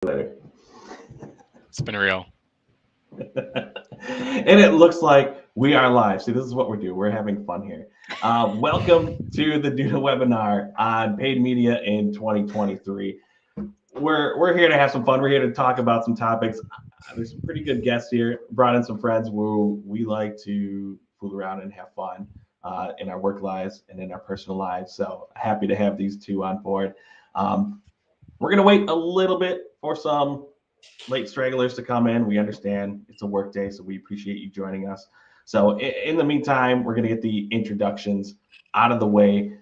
Later. It's been real. And it looks like we are live. See, this is what we're doing. We're having fun here. Welcome to the Duda webinar on paid media in 2023. We're here to have some fun. We're here to talk about some topics. There's some pretty good guests here. Brought in some friends who we like to fool around and have fun in our work lives and in our personal lives. So happy to have these two on board. Um, we're gonna wait a little bit for some late stragglers to come in. We understand it's a work day, so we appreciate you joining us. So in the meantime, we're going to get the introductions out of the way,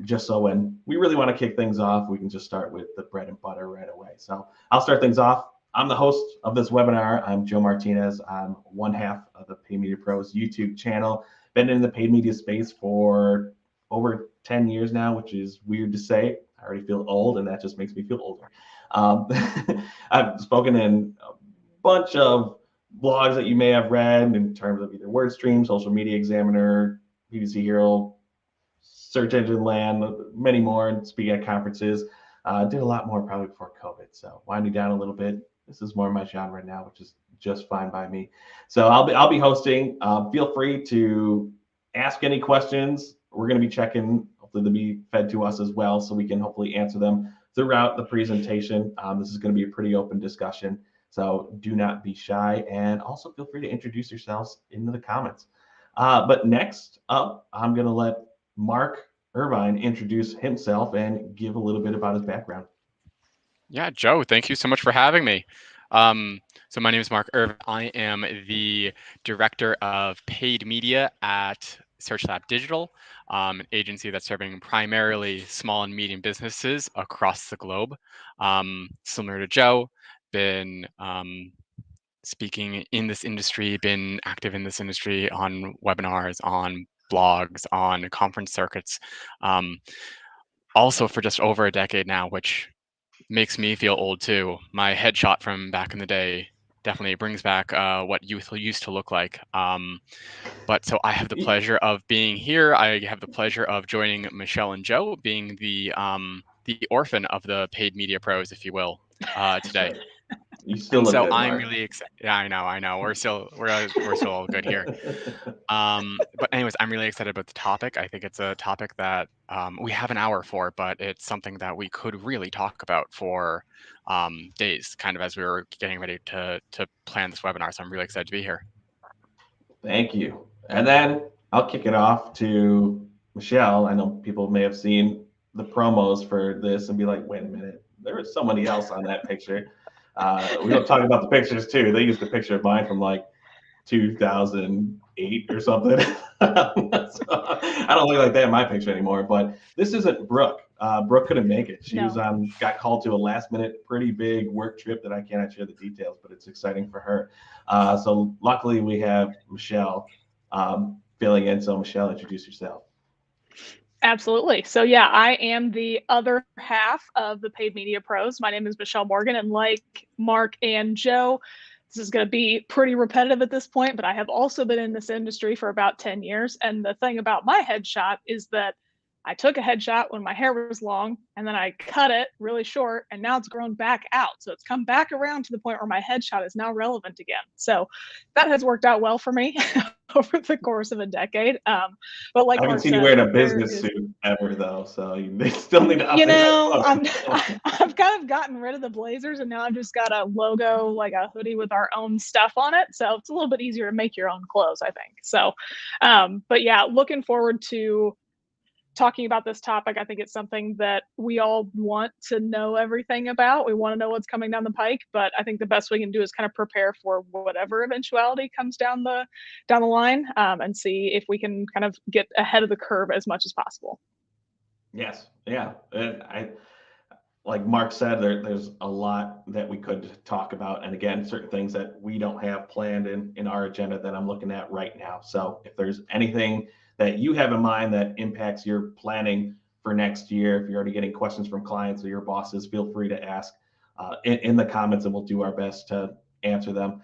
just so when we really want to kick things off, we can just start with the bread and butter right away. So I'll start things off. I'm the host of this webinar. I'm Joe Martinez. I'm one half of the Paid Media Pros YouTube channel. Been in the paid media space for over 10 years now, which is weird to say. I already feel old, and that just makes me feel older. Um, I've spoken in a bunch of blogs that you may have read in terms of either WordStream, Social Media Examiner, PPC Hero, Search Engine Land, many more, and speaking at conferences. Did a lot more probably before COVID. So winding down a little bit. This is more my genre now, which is just fine by me. So I'll be hosting. Feel free to ask any questions. We're going to be checking. Hopefully they'll be fed to us as well, so we can hopefully answer them throughout the presentation. This is going to be a pretty open discussion, so do not be shy, and also feel free to introduce yourselves into the comments. But next up, I'm going to let Mark Irvine introduce himself and give a little bit about his background. Yeah, Joe, thank you so much for having me. So my name is Mark Irvin. I am the director of paid media at Search Lab Digital, an agency that's serving primarily small and medium businesses across the globe. Similar to Joe, been speaking in this industry, been active in this industry on webinars, on blogs, on conference circuits, um, also for just over a decade now, which makes me feel old too. My headshot from back in the day definitely brings back what youth used to look like. But so I have the pleasure of being here. I have the pleasure of joining Michelle and Joe, being the orphan of the paid media pros, if you will, today. You still And look so good, I'm Mark. really excited. Yeah, I know. We're still all good here. But anyways, I'm really excited about the topic. I think it's a topic that we have an hour for, but it's something that we could really talk about for days, kind of as we were getting ready to plan this webinar. So I'm really excited to be here. Thank you. And then I'll kick it off to Michelle. I know people may have seen the promos for this and be like, wait a minute, there was somebody else on that picture. We don't talk about the pictures too. They used a picture of mine from like 2008 or something. So I don't look like that in my picture anymore. But this isn't Brooke. Brooke couldn't make it. She was No. got called to a last minute, pretty big work trip that I cannot share the details, but it's exciting for her. So luckily we have Michelle filling in. So Michelle, introduce yourself. Absolutely. So yeah, I am the other half of the Paid Media Pros. My name is Michelle Morgan, and like Mark and Joe, this is going to be pretty repetitive at this point, but I have also been in this industry for about 10 years. And the thing about my headshot is that I took a headshot when my hair was long, and then I cut it really short, and now it's grown back out. So it's come back around to the point where my headshot is now relevant again. So that has worked out well for me over the course of a decade. But I like haven't Mark seen you said, wearing a there business is, suit ever though, so they still need to you update that know, photo. I've kind of gotten rid of the blazers, and now I've just got a logo, like a hoodie with our own stuff on it. So it's a little bit easier to make your own clothes, I think. So, but yeah, looking forward to talking about this topic. I think it's something that we all want to know everything about. We want to know what's coming down the pike, but I think the best we can do is kind of prepare for whatever eventuality comes down the line, and see if we can kind of get ahead of the curve as much as possible. Yes, yeah. And I like Mark said, there's a lot that we could talk about. And again, certain things that we don't have planned in our agenda that I'm looking at right now. So if there's anything that you have in mind that impacts your planning for next year, if you're already getting questions from clients or your bosses, feel free to ask in the comments and we'll do our best to answer them.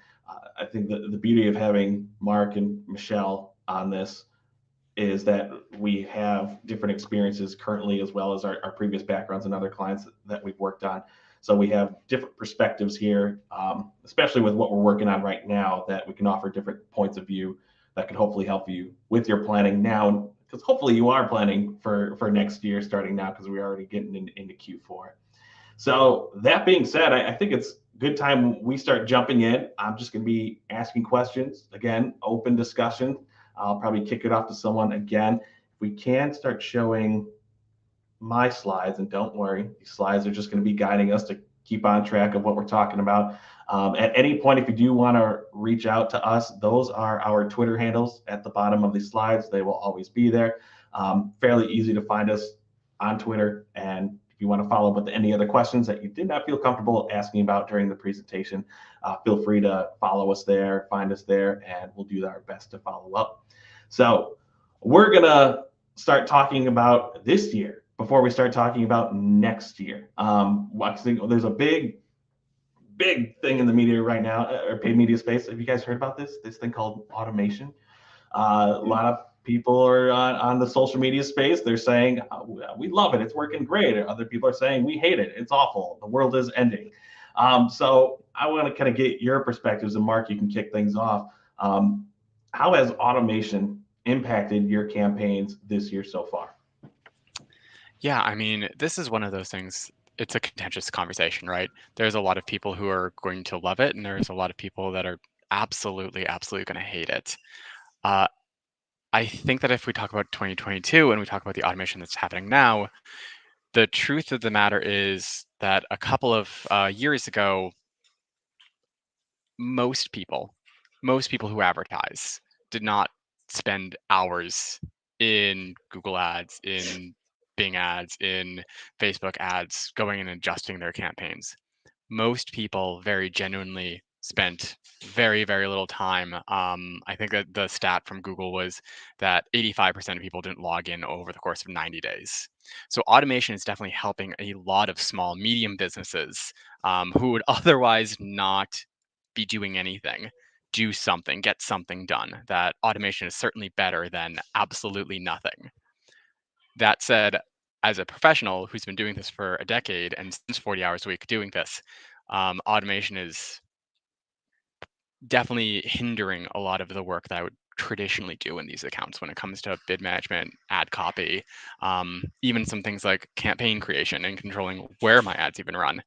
I think the beauty of having Mark and Michelle on this is that we have different experiences currently as well as our previous backgrounds and other clients that we've worked on. So we have different perspectives here, especially with what we're working on right now, that we can offer different points of view that can hopefully help you with your planning now, because hopefully you are planning for next year starting now, because we're already getting into Q4. So that being said, I think it's good time we start jumping in. I'm just going to be asking questions. Again, open discussion. I'll probably kick it off to someone again. If we can start showing my slides, and don't worry, these slides are just going to be guiding us to keep on track of what we're talking about. At any point, if you do want to reach out to us, those are our Twitter handles at the bottom of these slides. They will always be there. Fairly easy to find us on Twitter. And if you want to follow up with any other questions that you did not feel comfortable asking about during the presentation, feel free to follow us there, find us there, and we'll do our best to follow up. So we're going to start talking about this year before we start talking about next year. I think there's a big thing in the media right now, or paid media space. Have you guys heard about this thing called automation? A lot of people are on the social media space. They're saying, we love it, it's working great. Other people are saying, we hate it, it's awful, the world is ending. So I want to kind of get your perspectives, and Mark, you can kick things off. How has automation impacted your campaigns this year so far? Yeah, I mean, this is one of those things. It's a contentious conversation, right? There's a lot of people who are going to love it, and there's a lot of people that are absolutely going to hate it. I think that if we talk about 2022 and we talk about the automation that's happening now, the truth of the matter is that a couple of years ago, most people who advertise did not spend hours in Google ads, in Bing ads, in Facebook ads, going and adjusting their campaigns. Most people very genuinely spent very little time. I think that the stat from Google was that 85% of people didn't log in over the course of 90 days. So automation is definitely helping a lot of small, medium businesses who would otherwise not be doing anything, do something, get something done. That automation is certainly better than absolutely nothing. That said, as a professional who's been doing this for a decade and since 40 hours a week doing this, automation is definitely hindering a lot of the work that I would traditionally do in these accounts when it comes to bid management, ad copy, even some things like campaign creation and controlling where my ads even run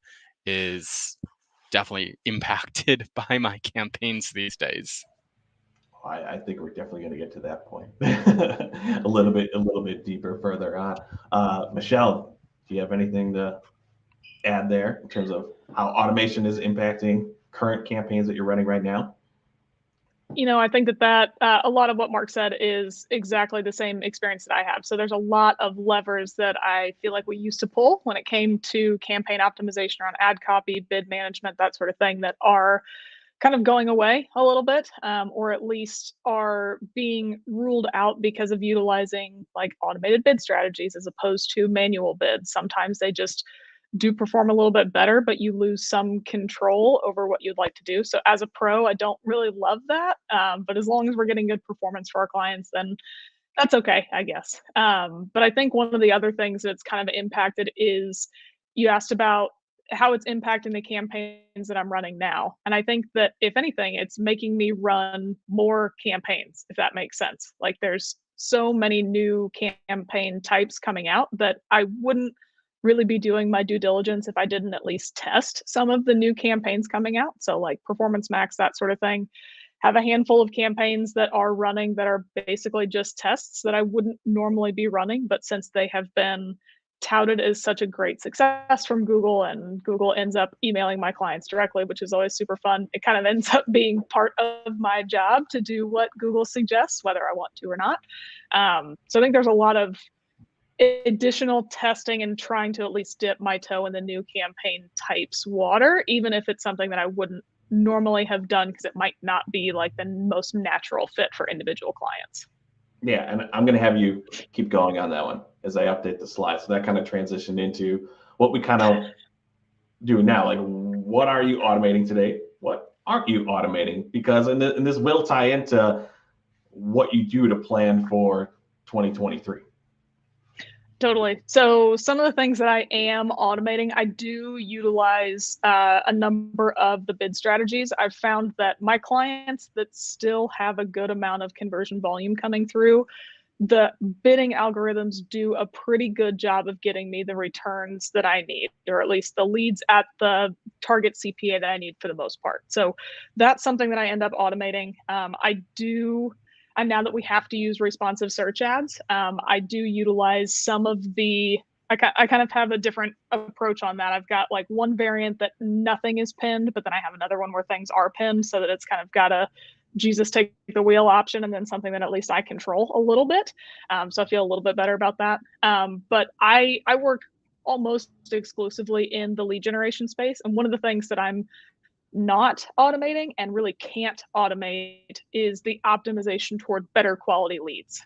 is definitely impacted by my campaigns these days. I think we're definitely going to get to that point a little bit deeper further on. Michelle, do you have anything to add there in terms of how automation is impacting current campaigns that you're running right now? I think that a lot of what Mark said is exactly the same experience that I have. So there's a lot of levers that I feel like we used to pull when it came to campaign optimization around ad copy, bid management, that sort of thing, that are kind of going away a little bit, or at least are being ruled out because of utilizing like automated bid strategies as opposed to manual bids. Sometimes they just do perform a little bit better, but you lose some control over what you'd like to do. So as a pro, I don't really love that. But as long as we're getting good performance for our clients, then that's okay, I guess. But I think one of the other things that's kind of impacted is, you asked about how it's impacting the campaigns that I'm running now. And I think that if anything, it's making me run more campaigns, if that makes sense. Like there's so many new campaign types coming out that I wouldn't really be doing my due diligence if I didn't at least test some of the new campaigns coming out. So like Performance Max, that sort of thing. Have a handful of campaigns that are running that are basically just tests that I wouldn't normally be running, but since they have been touted as such a great success from Google, and Google ends up emailing my clients directly, which is always super fun. It kind of ends up being part of my job to do what Google suggests, whether I want to or not. So I think there's a lot of additional testing and trying to at least dip my toe in the new campaign types water, even if it's something that I wouldn't normally have done because it might not be like the most natural fit for individual clients. Yeah, and I'm going to have you keep going on that one as I update the slides. So that kind of transitioned into what we kind of do now. Like, what are you automating today? What aren't you automating? Because and this will tie into what you do to plan for 2023. Totally. So some of the things that I am automating, I do utilize a number of the bid strategies. I've found that my clients that still have a good amount of conversion volume coming through, the bidding algorithms do a pretty good job of getting me the returns that I need, or at least the leads at the target CPA that I need for the most part. So that's something that I end up automating. And now that we have to use responsive search ads, I do utilize some of the, I kind of have a different approach on that. I've got like one variant that nothing is pinned, but then I have another one where things are pinned so that it's kind of got a Jesus take the wheel option, and then something that at least I control a little bit. So I feel a little bit better about that. But I work almost exclusively in the lead generation space. And one of the things that I'm not automating and really can't automate is the optimization toward better quality leads.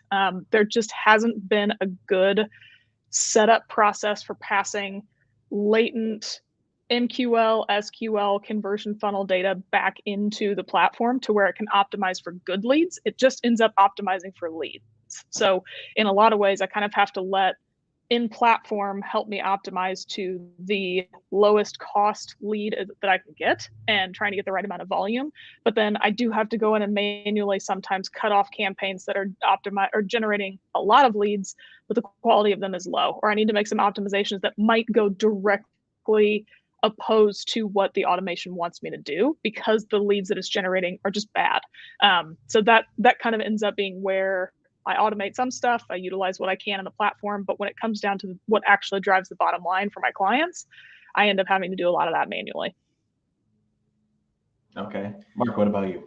There just hasn't been a good setup process for passing latent MQL, SQL conversion funnel data back into the platform to where it can optimize for good leads. It just ends up optimizing for leads. So in a lot of ways, I kind of have to let in platform help me optimize to the lowest cost lead that I can get and trying to get the right amount of volume. But then I do have to go in and manually sometimes cut off campaigns that are optimized or generating a lot of leads, but the quality of them is low. Or I need to make some optimizations that might go directly opposed to what the automation wants me to do because the leads that it's generating are just bad. So that kind of ends up being where I automate some stuff, I utilize what I can in the platform, but when it comes down to what actually drives the bottom line for my clients, I end up having to do a lot of that manually. Okay. Mark, what about you?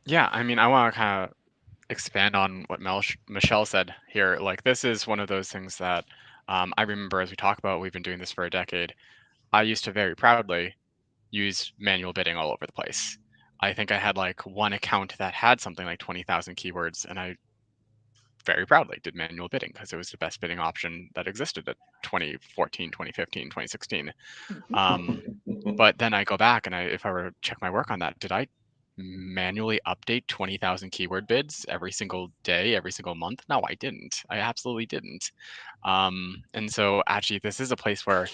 Yeah, I mean, I want to kind of expand on what Michelle said here. Like, this is one of those things that I remember as we talk about, we've been doing this for a decade. I used to very proudly use manual bidding all over the place. I think I had like one account that had something like 20,000 keywords, and I very proudly did manual bidding because it was the best bidding option that existed at 2014, 2015, 2016. But then I go back and if I were to check my work on that, did I manually update 20,000 keyword bids every single day, every single month? No, I didn't. I absolutely didn't. And so actually, this is a place where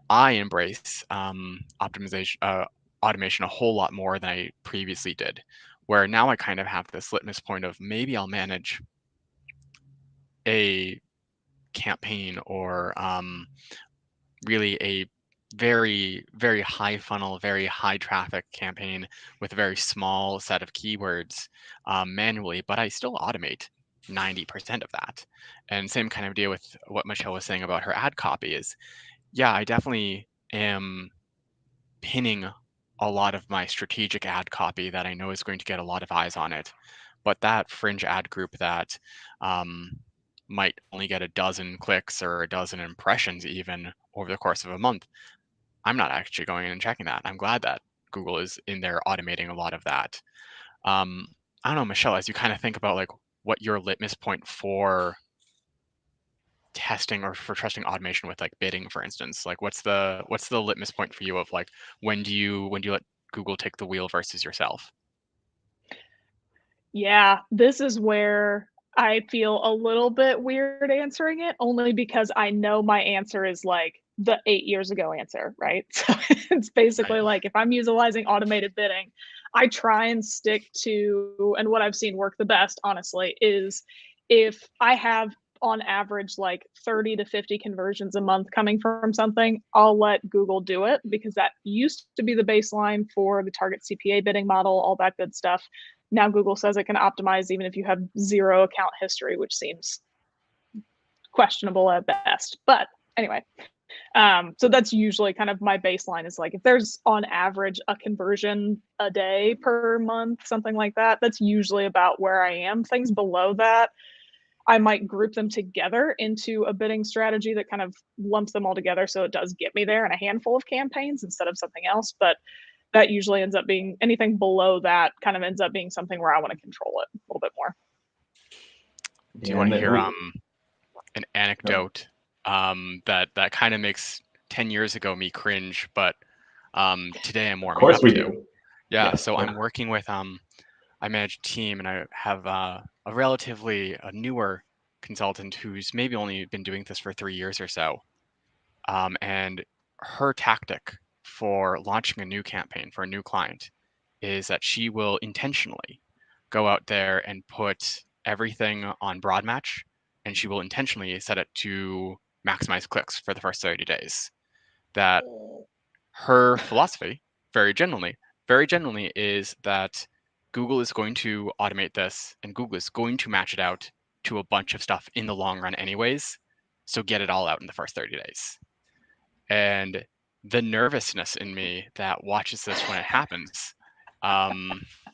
I embrace optimization, automation a whole lot more than I previously did, where now I kind of have this litmus point of maybe I'll manage a campaign or really a very, very high funnel, very high traffic campaign with a very small set of keywords manually, but I still automate 90% of that. And same kind of deal with what Michelle was saying about her ad copy is, yeah, I definitely am pinning a lot of my strategic ad copy that I know is going to get a lot of eyes on it. But that fringe ad group that might only get a dozen clicks or a dozen impressions even over the course of a month, I'm not actually going in and checking that. I'm glad that Google is in there automating a lot of that. I don't know, Michelle, as you kind of think about like what your litmus point for testing or for trusting automation with like bidding, for instance, like what's the litmus point for you of like when do you let Google take the wheel versus yourself? Yeah, this is where I feel a little bit weird answering it, only because I know my answer is like the 8 years ago answer, right? So it's basically Right. like if I'm utilizing automated bidding, I try and stick to, and what I've seen work the best, honestly, is if I have on average like 30 to 50 conversions a month coming from something, I'll let Google do it because that used to be the baseline for the target CPA bidding model, all that good stuff. Now Google says it can optimize even if you have zero account history, which seems questionable at best. But anyway, so that's usually kind of my baseline is like if there's on average a conversion a day per month, something like that, that's usually about where I am. Things below that, I might group them together into a bidding strategy that kind of lumps them all together so it does get me there in a handful of campaigns instead of something else. But that usually ends up being anything below that kind of ends up being something where I want to control it a little bit more. Do you want to hear an anecdote that kind of makes 10 years ago me cringe, but today I'm warming up to? Yeah, so I'm working with I manage a team and I have a relatively newer consultant who's maybe only been doing this for 3 years or so. And her tactic for launching a new campaign for a new client is that she will intentionally go out there and put everything on broad match, and she will intentionally set it to maximize clicks for the first 30 days. That her philosophy, very genuinely, is that Google is going to automate this and Google is going to match it out to a bunch of stuff in the long run anyways. So get it all out in the first 30 days. And the nervousness in me that watches this when it happens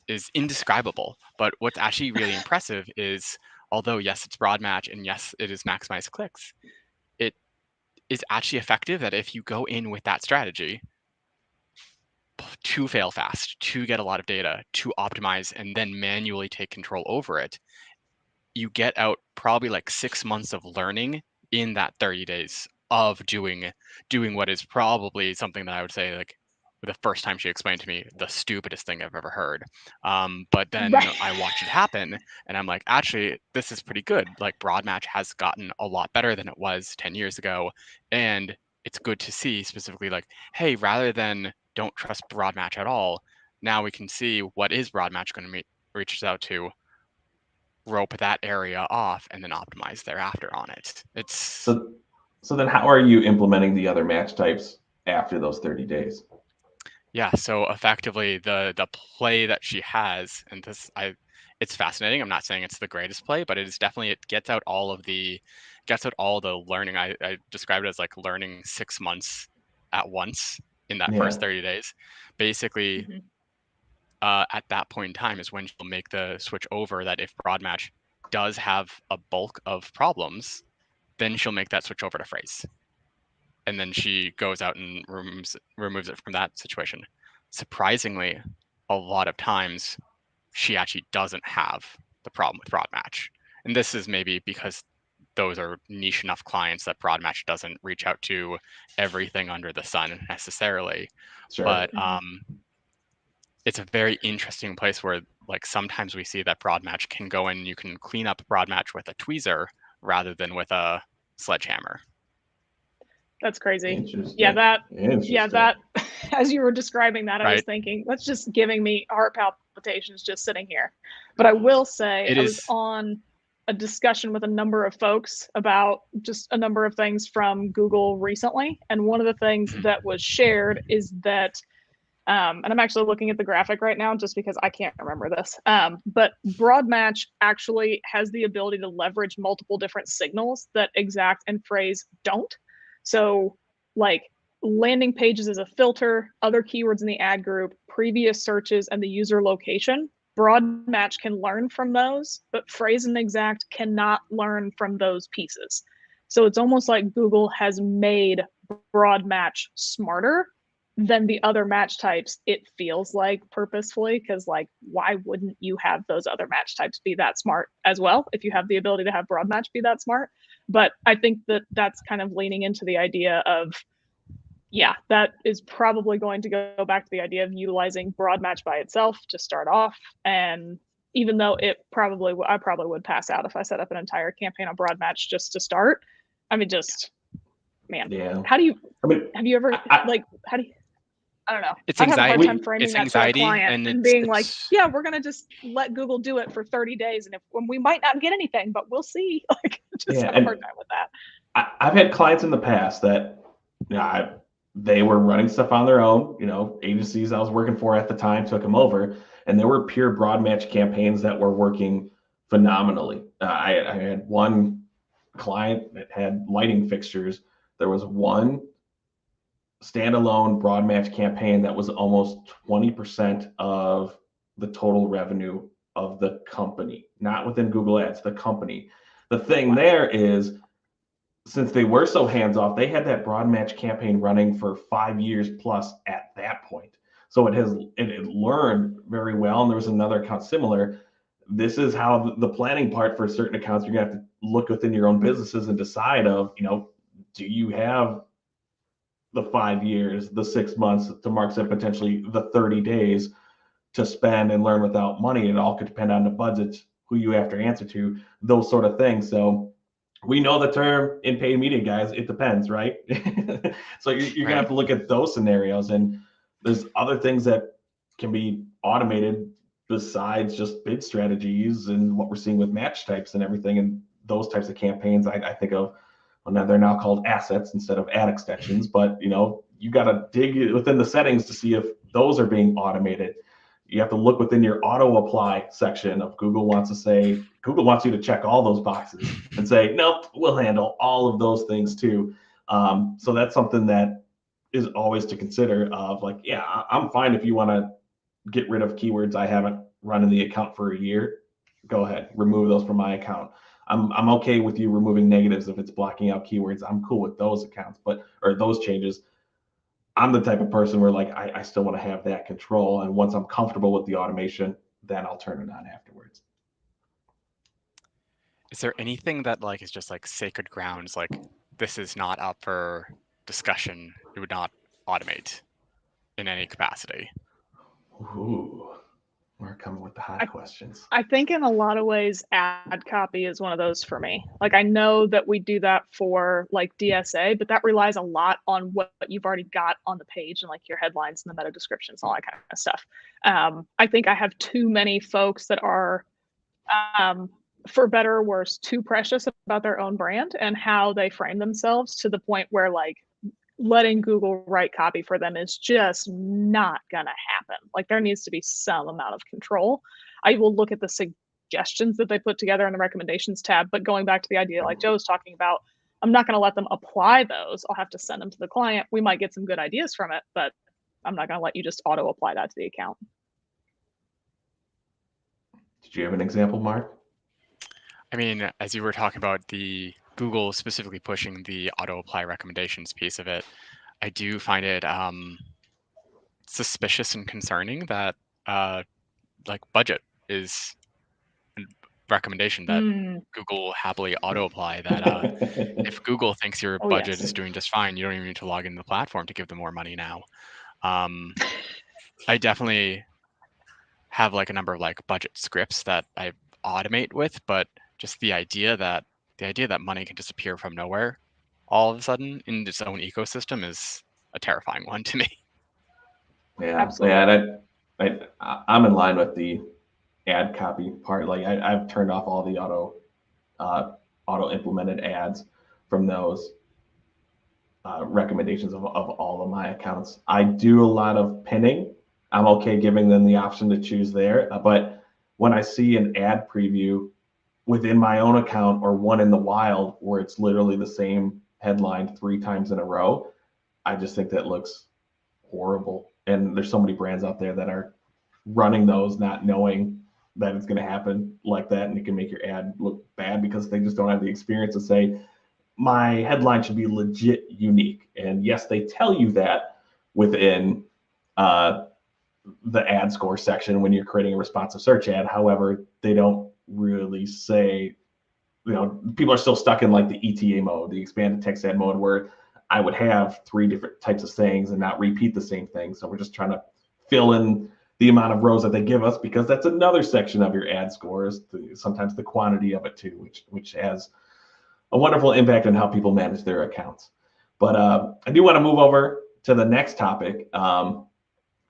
is indescribable. But what's actually really impressive is, although yes, it's broad match and yes, it is maximize clicks, it is actually effective that if you go in with that strategy to fail fast, to get a lot of data, to optimize, and then manually take control over it, you get out probably like 6 months of learning in that 30 days of doing what is probably something that I would say, like, the first time she explained to me, the stupidest thing I've ever heard. But then Right. I watch it happen and I'm like, actually, this is pretty good. Like, broad match has gotten a lot better than it was 10 years ago. And it's good to see specifically, like, hey, rather than don't trust broad match at all, now we can see what is broad match going to reach out to, rope that area off, and then optimize thereafter on it. It's So then how are you implementing the other match types after those 30 days? yeah. So effectively, the play that she has, and it's fascinating. I'm not saying it's the greatest play, but it gets out all the learning. I describe it as like learning 6 months at once in that first 30 days. Basically, Mhm. at that point in time is when she'll make the switch over, that if broad match does have a bulk of problems, then she'll make that switch over to phrase. And then she goes out and removes it from that situation. Surprisingly, a lot of times she actually doesn't have the problem with broad match. And this is maybe because those are niche enough clients that broad match doesn't reach out to everything under the sun necessarily. Sure. But it's a very interesting place where, like, sometimes we see that broad match can go in, you can clean up broad match with a tweezer rather than with a sledgehammer. That's crazy. Interesting. Yeah, that Interesting. as you were describing that, I was Right. thinking, that's just giving me heart palpitations just sitting here. But I will say, It I was is. on a discussion with a number of folks about just a number of things from Google recently. And one of the things Mhm. that was shared is that, and I'm actually looking at the graphic right now just because I can't remember this, but broad match actually has the ability to leverage multiple different signals that exact and phrase don't. So, like, landing pages as a filter, other keywords in the ad group, previous searches, and the user location. Broad match can learn from those, but phrase and exact cannot learn from those pieces. So it's almost like Google has made broad match smarter than the other match types, it feels like, purposefully, because, like, why wouldn't you have those other match types be that smart as well if you have the ability to have broad match be that smart? But I think that that's kind of leaning into the idea of, yeah, that is probably going to go back to the idea of utilizing broad match by itself to start off. And even though I probably would pass out if I set up an entire campaign on broad match just to start. I mean, just, man, Yeah. how do you, I mean, have you ever, I- how do you, I don't know. It's I'd have a hard anxiety. time framing It's that to a anxiety, client and and being like, yeah, we're gonna just let Google do it for 30 days, and when we might not get anything, but we'll see. Like, just Yeah, have a hard time with that. I've had clients in the past that, they were running stuff on their own. Agencies I was working for at the time took them over, and there were pure broad match campaigns that were working phenomenally. I had one client that had lighting fixtures. There was one standalone broad match campaign that was almost 20% of the total revenue of the company, not within Google Ads, the company. The thing there is, since they were so hands off, they had that broad match campaign running for 5 years plus at that point. So it had learned very well. And there was another account similar. This is how the planning part for certain accounts, you're gonna have to look within your own businesses and decide do you have the 5 years, the 6 months, to Mark said, potentially the 30 days to spend and learn without money. It all could depend on the budgets, who you have to answer to, those sort of things. So we know the term in paid media, guys. It depends, right? So you're gonna have to look at those scenarios, and there's other things that can be automated besides just bid strategies and what we're seeing with match types and everything, and those types of campaigns. I think of, well, now they're now called assets instead of ad extensions, but you got to dig within the settings to see if those are being automated. You have to look within your auto apply section of Google wants you to check all those boxes and say, nope, we'll handle all of those things too. So that's something that is always to consider of like, yeah, I'm fine if you want to get rid of keywords I haven't run in the account for a year. Go ahead, remove those from my account. I'm okay with you removing negatives if it's blocking out keywords. I'm cool with those accounts, or those changes. I'm the type of person where like I still want to have that control, and once I'm comfortable with the automation, then I'll turn it on afterwards. Is there anything that like is just like sacred grounds, like this is not up for discussion, you would not automate in any capacity? Ooh, we're coming with the hot questions. I think in a lot of ways, ad copy is one of those for me. Like I know that we do that for like DSA, but that relies a lot on what you've already got on the page and like your headlines and the meta descriptions, all that kind of stuff. I think I have too many folks that are, for better or worse, too precious about their own brand and how they frame themselves, to the point where like letting Google write copy for them is just not gonna happen. Like there needs to be some amount of control. I will look at the suggestions that they put together in the recommendations tab, but going back to the idea like Joe was talking about, I'm not gonna let them apply those. I'll have to send them to the client. We might get some good ideas from it, but I'm not gonna let you just auto apply that to the account. Did you have an example, Mark? I mean, as you were talking about the Google specifically pushing the auto apply recommendations piece of it, I do find it suspicious and concerning that like budget is a recommendation that Google happily auto apply. That if Google thinks your budget is doing just fine, you don't even need to log into the platform to give them more money now. I definitely have like a number of like budget scripts that I automate with, but just the idea that money can disappear from nowhere all of a sudden in its own ecosystem is a terrifying one to me. Yeah, absolutely. Yeah, I'm in line with the ad copy part. Like I've turned off all the auto implemented ads from those recommendations of all of my accounts. I do a lot of pinning. I'm okay giving them the option to choose there, but when I see an ad preview within my own account or one in the wild where it's literally the same headline 3 times in a row, I just think that looks horrible. And there's so many brands out there that are running those not knowing that it's going to happen like that, and it can make your ad look bad because they just don't have the experience to say my headline should be legit unique. And yes, they tell you that within the ad score section when you're creating a responsive search ad. However, they don't really say, people are still stuck in like the ETA mode, the expanded text ad mode, where I would have 3 different types of sayings and not repeat the same thing. So we're just trying to fill in the amount of rows that they give us, because that's another section of your ad scores, sometimes the quantity of it too, which has a wonderful impact on how people manage their accounts. But I do want to move over to the next topic.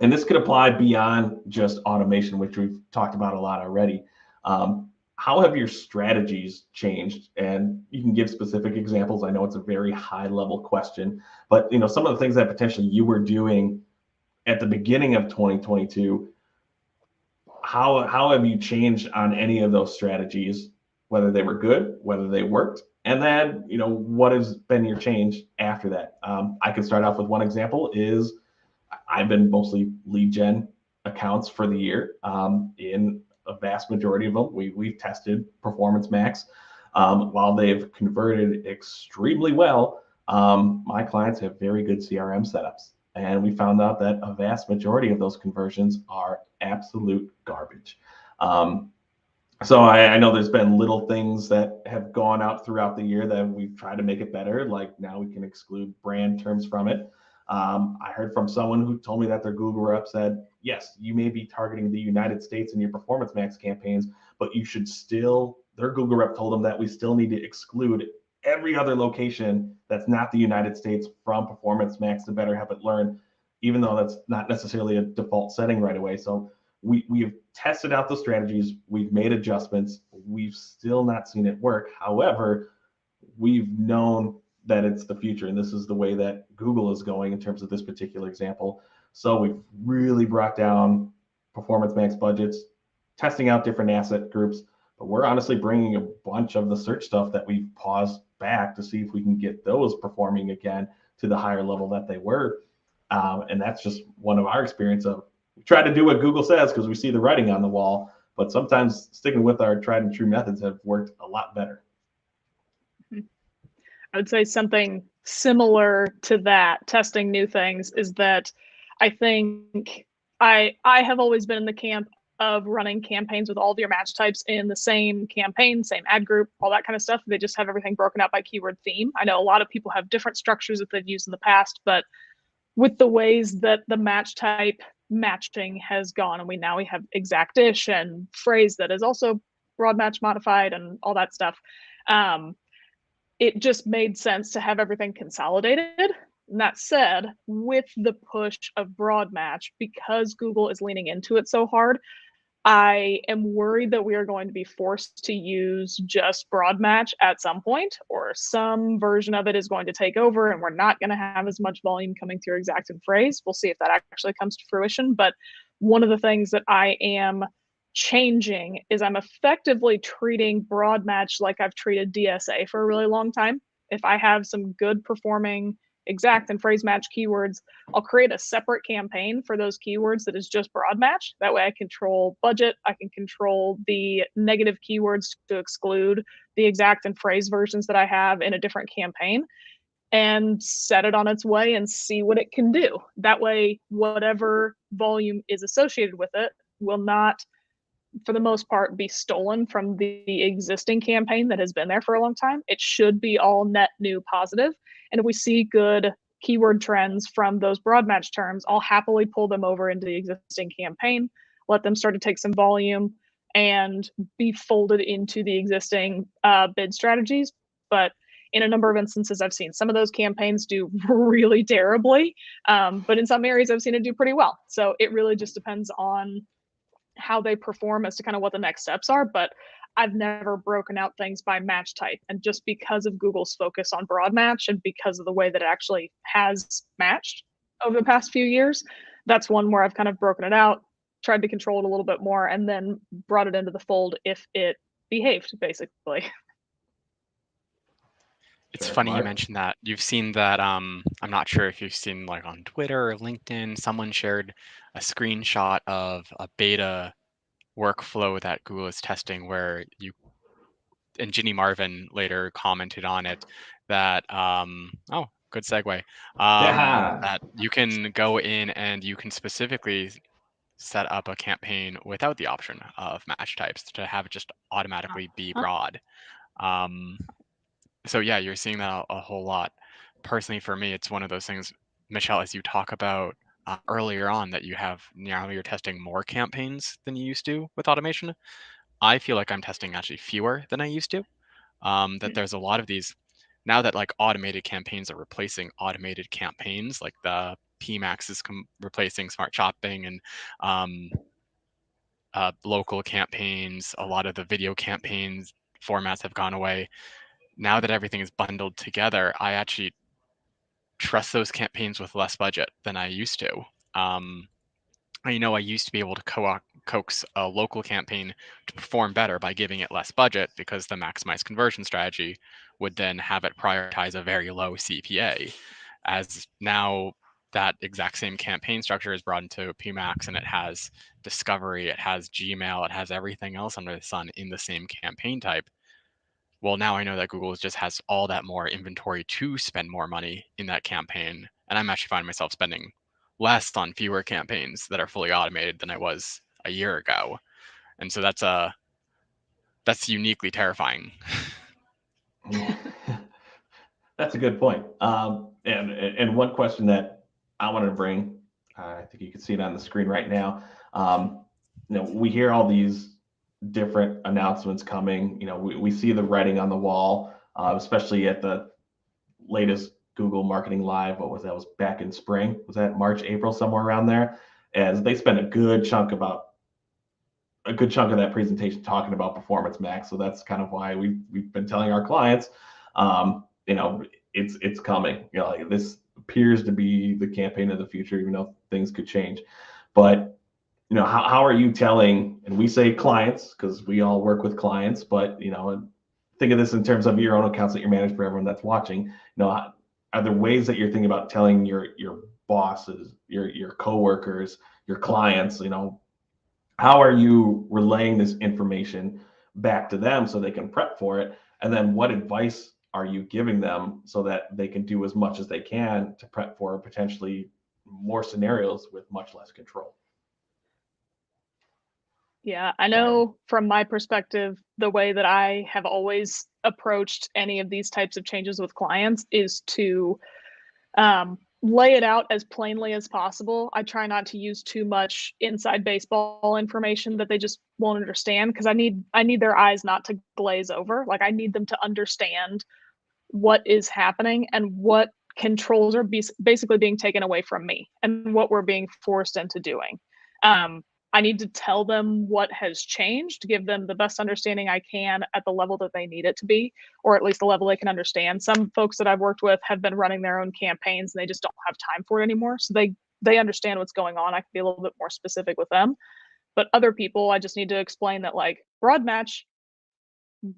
And this could apply beyond just automation, which we've talked about a lot already. How have your strategies changed? And you can give specific examples. I know it's a very high level question, but some of the things that potentially you were doing at the beginning of 2022, how have you changed on any of those strategies, whether they were good, whether they worked? And then, what has been your change after that? I can start off with one example is I've been mostly lead gen accounts for the year. In a vast majority of them, we've tested Performance Max. While they've converted extremely well, my clients have very good CRM setups. And we found out that a vast majority of those conversions are absolute garbage. So I know there's been little things that have gone out throughout the year that we've tried to make it better. Like now we can exclude brand terms from it. I heard from someone who told me that their Google rep said, yes, you may be targeting the United States in your Performance Max campaigns, but you should still, their Google rep told them that we still need to exclude every other location that's not the United States from Performance Max to better have it learn, even though that's not necessarily a default setting right away. So we've tested out the strategies, we've made adjustments, we've still not seen it work. However, we've known that it's the future, and this is the way that Google is going in terms of this particular example. So we've really brought down Performance Max budgets, testing out different asset groups, but we're honestly bringing a bunch of the search stuff that we've paused back to see if we can get those performing again to the higher level that they were. And that's just one of our experience of we try to do what Google says because we see the writing on the wall, but sometimes sticking with our tried and true methods have worked a lot better. I would say something similar to that, testing new things, is that I think I have always been in the camp of running campaigns with all of your match types in the same campaign, same ad group, all that kind of stuff. They just have everything broken out by keyword theme. I know a lot of people have different structures that they've used in the past, but with the ways that the match type matching has gone, and we have exact-ish and phrase that is also broad match modified and all that stuff. It just made sense to have everything consolidated. And that said, with the push of broad match, because Google is leaning into it so hard, I am worried that we are going to be forced to use just broad match at some point, or some version of it is going to take over and we're not going to have as much volume coming through exact and phrase. We'll see if that actually comes to fruition. But one of the things that I am changing is I'm effectively treating broad match like I've treated DSA for a really long time. If I have some good performing exact and phrase match keywords, I'll create a separate campaign for those keywords that is just broad match. That way I control budget, I can control the negative keywords to exclude the exact and phrase versions that I have in a different campaign, and set it on its way and see what it can do. That way, whatever volume is associated with it will not, for the most part, be stolen from the existing campaign that has been there for a long time. It should be all net new positive. And if we see good keyword trends from those broad match terms, I'll happily pull them over into the existing campaign, let them start to take some volume and be folded into the existing bid strategies. But in a number of instances, I've seen some of those campaigns do really terribly, but in some areas I've seen it do pretty well. So it really just depends on how they perform as to kind of what the next steps are. But I've never broken out things by match type. And just because of Google's focus on broad match and because of the way that it actually has matched over the past few years, that's one where I've kind of broken it out, tried to control it a little bit more, and then brought it into the fold if it behaved, basically. It's funny you mentioned that. You've seen that, I'm not sure if you've seen like on Twitter or LinkedIn, someone shared a screenshot of a beta workflow that Google is testing where and Ginny Marvin later commented on it that, oh, good segue, that you can go in and you can specifically set up a campaign without the option of match types to have it just automatically be broad. So yeah, you're seeing that a whole lot. Personally, for me, it's one of those things, Michelle, as you talk about earlier on, that you have now you're testing more campaigns than you used to with automation. I feel like I'm testing actually fewer than I used to. That there's a lot of these now that like automated campaigns are replacing automated campaigns, like the PMAX is replacing smart shopping and local campaigns. A lot of the video campaigns formats have gone away. Now that everything is bundled together, I actually trust those campaigns with less budget than I used to. I know I used to be able to coax a local campaign to perform better by giving it less budget because the maximized conversion strategy would then have it prioritize a very low CPA. As now that exact same campaign structure is brought into PMAX and it has discovery, it has Gmail, it has everything else under the sun in the same campaign type. Well, now I know that Google just has all that more inventory to spend more money in that campaign. And I'm actually finding myself spending less on fewer campaigns that are fully automated than I was a year ago. And so that's uniquely terrifying. That's a good point. And one question that I wanted to bring, I think you can see it on the screen right now. We hear all these different announcements coming. We see the writing on the wall especially at the latest Google Marketing Live. What was that? Was back in spring? Was that March, April, somewhere around there? As they spent a good chunk of that presentation talking about Performance Max. So that's kind of why we've been telling our clients, it's coming. Like this appears to be the campaign of the future, even though things could change. But how are you telling? And we say clients because we all work with clients, but think of this in terms of your own accounts that you're managed for everyone that's watching. Are there ways that you're thinking about telling your bosses, your coworkers, your clients, how are you relaying this information back to them so they can prep for it? And then what advice are you giving them so that they can do as much as they can to prep for potentially more scenarios with much less control? Yeah, I know from my perspective, the way that I have always approached any of these types of changes with clients is to lay it out as plainly as possible. I try not to use too much inside baseball information that they just won't understand, because I need their eyes not to glaze over. Like I need them to understand what is happening and what controls are basically being taken away from me and what we're being forced into doing. I need to tell them what has changed, give them the best understanding I can at the level that they need it to be, or at least the level they can understand. Some folks that I've worked with have been running their own campaigns and they just don't have time for it anymore. So they understand what's going on. I can be a little bit more specific with them. But other people, I just need to explain that like broad match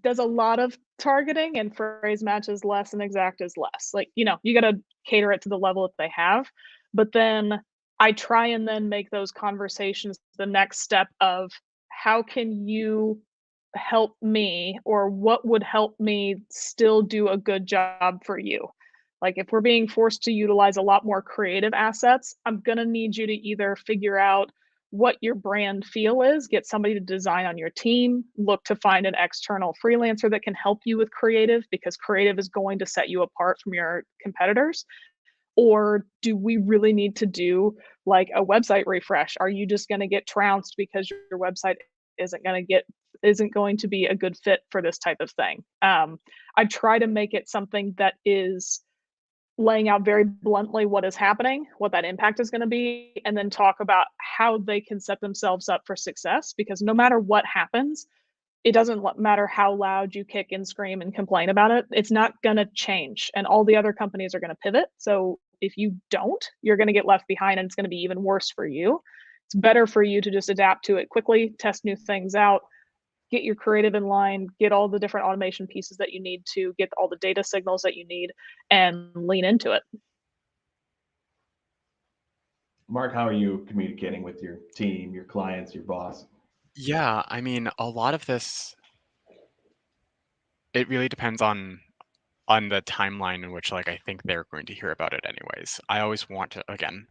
does a lot of targeting and phrase match is less and exact is less. Like, you got to cater it to the level that they have. But then I try and then make those conversations the next step of how can you help me, or what would help me still do a good job for you? Like if we're being forced to utilize a lot more creative assets, I'm going to need you to either figure out what your brand feel is, get somebody to design on your team, look to find an external freelancer that can help you with creative, because creative is going to set you apart from your competitors. Or do we really need to do like a website refresh? Are you just going to get trounced because your website isn't going to be a good fit for this type of thing? I try to make it something that is laying out very bluntly what is happening, what that impact is going to be, and then talk about how they can set themselves up for success. Because no matter what happens, it doesn't matter how loud you kick and scream and complain about it, it's not going to change. And all the other companies are going to pivot. So if you don't, you're going to get left behind and it's going to be even worse for you. It's better for you to just adapt to it quickly, test new things out, get your creative in line, get all the different automation pieces that you need to get all the data signals that you need, and lean into it. Mark, how are you communicating with your team, your clients, your boss? Yeah, I mean, a lot of this, it really depends on the timeline in which like I think they're going to hear about it anyways. I always want to, again,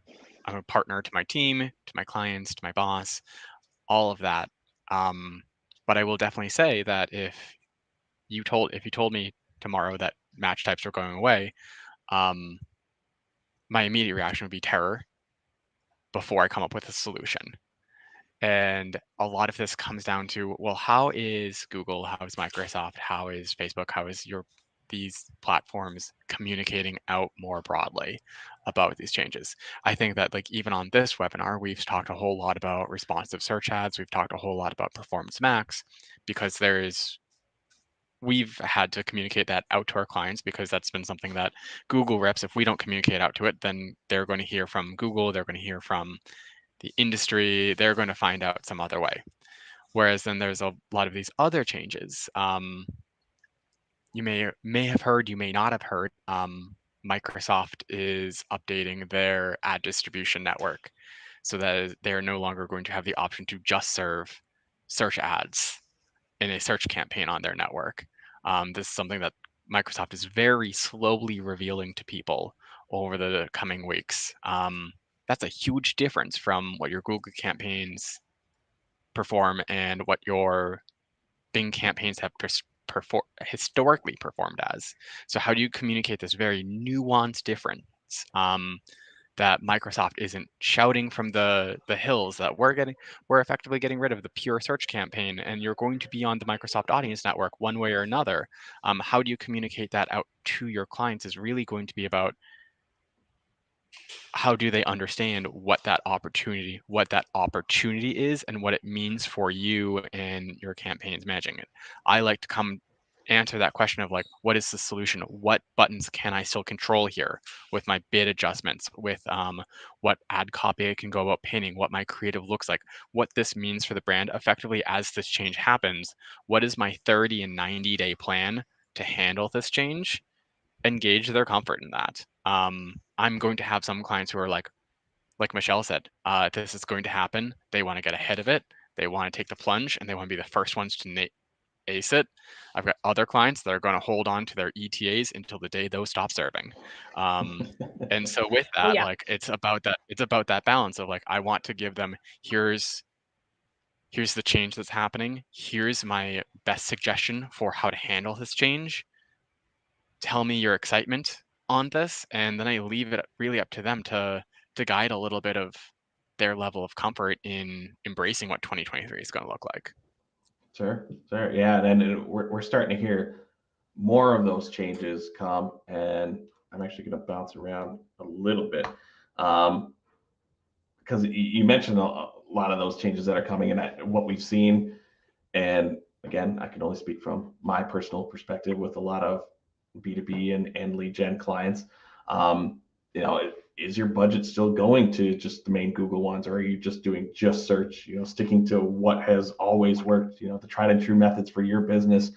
I'm a partner to my team, to my clients, to my boss, all of that. But I will definitely say that if you told me tomorrow that match types are going away, um, my immediate reaction would be terror before I come up with a solution. And a lot of this comes down to, well, how is Google, how is Microsoft, how is Facebook, how is these platforms communicating out more broadly about these changes? I think that like even on this webinar, we've talked a whole lot about responsive search ads. We've talked a whole lot about Performance Max, because we've had to communicate that out to our clients, because that's been something that Google reps, if we don't communicate out to it, then they're going to hear from Google, they're going to hear from the industry, they're going to find out some other way. Whereas then there's a lot of these other changes. You may have heard, you may not have heard, Microsoft is updating their ad distribution network so that they're no longer going to have the option to just serve search ads in a search campaign on their network. This is something that Microsoft is very slowly revealing to people over the coming weeks. That's a huge difference from what your Google campaigns perform and what your Bing campaigns have historically performed as. So how do you communicate this very nuanced difference? that Microsoft isn't shouting from the hills that we're effectively getting rid of the pure search campaign, and you're going to be on the Microsoft Audience Network one way or another. How do you communicate that out to your clients is really going to be about how do they understand what that opportunity is and what it means for you and your campaigns managing it. I like to come answer that question of like, what is the solution? What buttons can I still control here with my bid adjustments, with what ad copy I can go about pinning, what my creative looks like, what this means for the brand effectively as this change happens. What is my 30 and 90-day plan to handle this change? Engage their comfort in that. I'm going to have some clients who are like Michelle said, this is going to happen. They want to get ahead of it. They want to take the plunge, and they want to be the first ones to ace it. I've got other clients that are going to hold on to their ETAs until the day those stop serving. And so with that, like it's about that balance of like, I want to give them, here's the change that's happening. Here's my best suggestion for how to handle this change. Tell me your excitement on this, and then I leave it really up to them to guide a little bit of their level of comfort in embracing what 2023 is going to look like. Sure. Yeah, and then we're starting to hear more of those changes come, and I'm actually going to bounce around a little bit because you mentioned a lot of those changes that are coming and what we've seen. And again, I can only speak from my personal perspective with a lot of B2B and lead gen clients. Is your budget still going to just the main Google ones, or are you just doing just search, sticking to what has always worked, the tried and true methods for your business?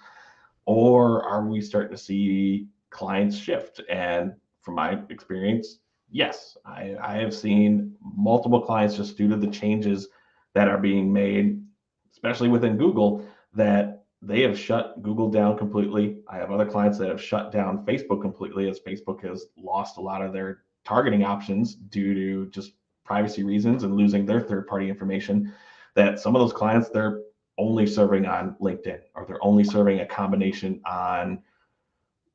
Or are we starting to see clients shift? And from my experience, yes, I have seen multiple clients just due to the changes that are being made, especially within Google, that they have shut Google down completely. I have other clients that have shut down Facebook completely as Facebook has lost a lot of their targeting options due to just privacy reasons and losing their third-party information. That some of those clients, they're only serving on LinkedIn, or they're only serving a combination on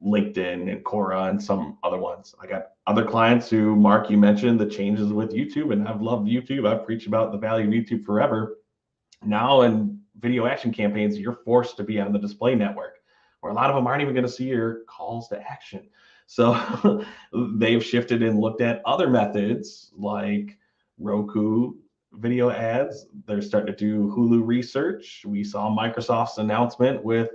LinkedIn and Quora and some other ones. I got other clients who, Mark, you mentioned the changes with YouTube, and I've loved YouTube. I've preached about the value of YouTube forever. Now in video action campaigns, you're forced to be on the display network, where a lot of them aren't even going to see your calls to action. So they've shifted and looked at other methods like Roku video ads. They're starting to do Hulu research. We saw Microsoft's announcement with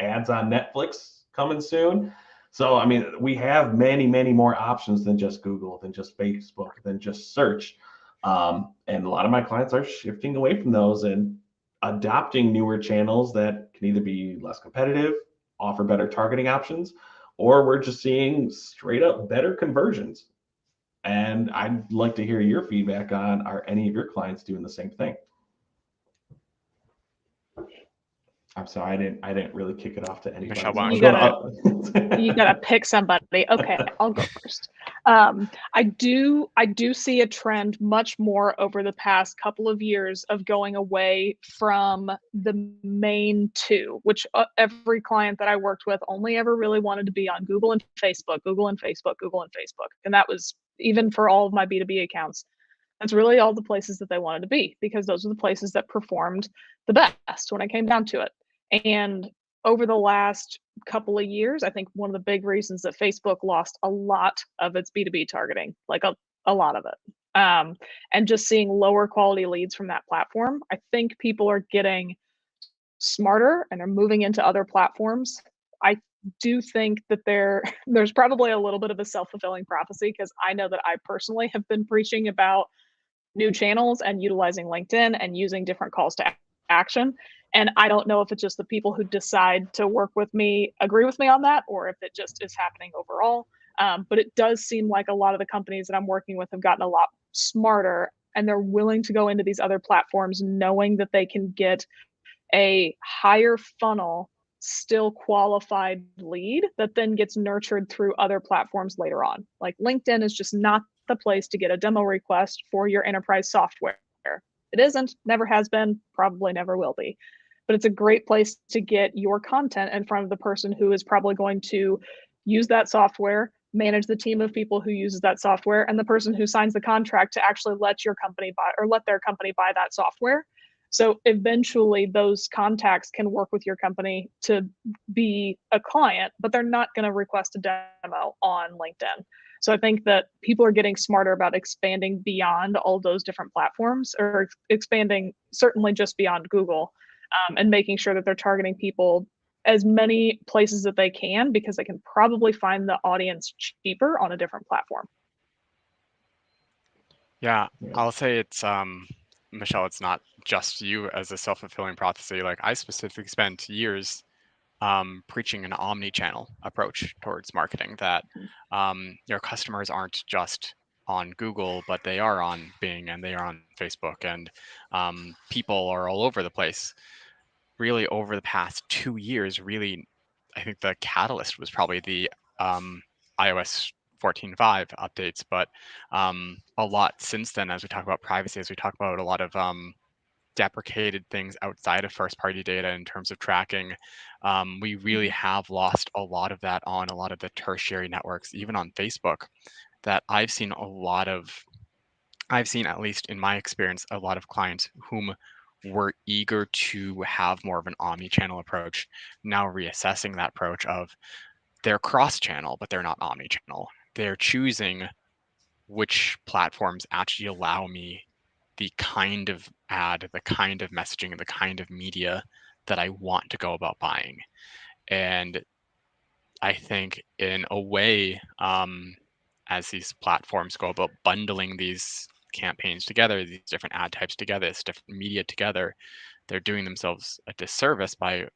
ads on Netflix coming soon. So, I mean, we have many, many more options than just Google, than just Facebook, than just search. And a lot of my clients are shifting away from those and adopting newer channels that can either be less competitive, offer better targeting options, or we're just seeing straight up better conversions. And I'd like to hear your feedback on, are any of your clients doing the same thing? I'm sorry, I didn't really kick it off to anybody. Michelle, you gotta pick somebody. Okay, I'll go first. I do see a trend much more over the past couple of years of going away from the main two, which every client that I worked with only ever really wanted to be on Google and Facebook, Google and Facebook, Google and Facebook. And that was even for all of my B2B accounts. That's really all the places that they wanted to be, because those are the places that performed the best when it came down to it. And over the last couple of years, I think one of the big reasons that Facebook lost a lot of its B2B targeting, like a lot of it, and just seeing lower quality leads from that platform, I think people are getting smarter and are moving into other platforms. I do think that there's probably a little bit of a self-fulfilling prophecy, because I know that I personally have been preaching about new channels and utilizing LinkedIn and using different calls to action. And I don't know if it's just the people who decide to work with me agree with me on that, or if it just is happening overall. But it does seem like a lot of the companies that I'm working with have gotten a lot smarter, and they're willing to go into these other platforms knowing that they can get a higher funnel, still qualified lead that then gets nurtured through other platforms later on. Like LinkedIn is just not the place to get a demo request for your enterprise software. It isn't, never has been, probably never will be. But it's a great place to get your content in front of the person who is probably going to use that software, manage the team of people who uses that software, and the person who signs the contract to actually let your company buy or let their company buy that software. So eventually those contacts can work with your company to be a client, but they're not going to request a demo on LinkedIn. So I think that people are getting smarter about expanding beyond all those different platforms, or expanding certainly just beyond Google, and making sure that they're targeting people as many places that they can, because they can probably find the audience cheaper on a different platform. Yeah, I'll say it's Michelle, it's not just you as a self-fulfilling prophecy. Like, I specifically spent years preaching an omni-channel approach towards marketing, that your customers aren't just on Google, but they are on Bing and they are on Facebook, and people are all over the place. Really, over the past 2 years, really, I think the catalyst was probably the iOS 14.5 updates, but a lot since then, as we talk about privacy, as we talk about a lot of deprecated things outside of first-party data in terms of tracking, we really have lost a lot of that on a lot of the tertiary networks, even on Facebook, that I've seen, at least in my experience, a lot of clients whom were eager to have more of an omni-channel approach, now reassessing that approach of they're cross-channel, but they're not omni-channel. They're choosing which platforms actually allow me the kind of ad, the kind of messaging, and the kind of media that I want to go about buying. And I think in a way, as these platforms go about bundling these campaigns together, these different ad types together, this different media together, they're doing themselves a disservice by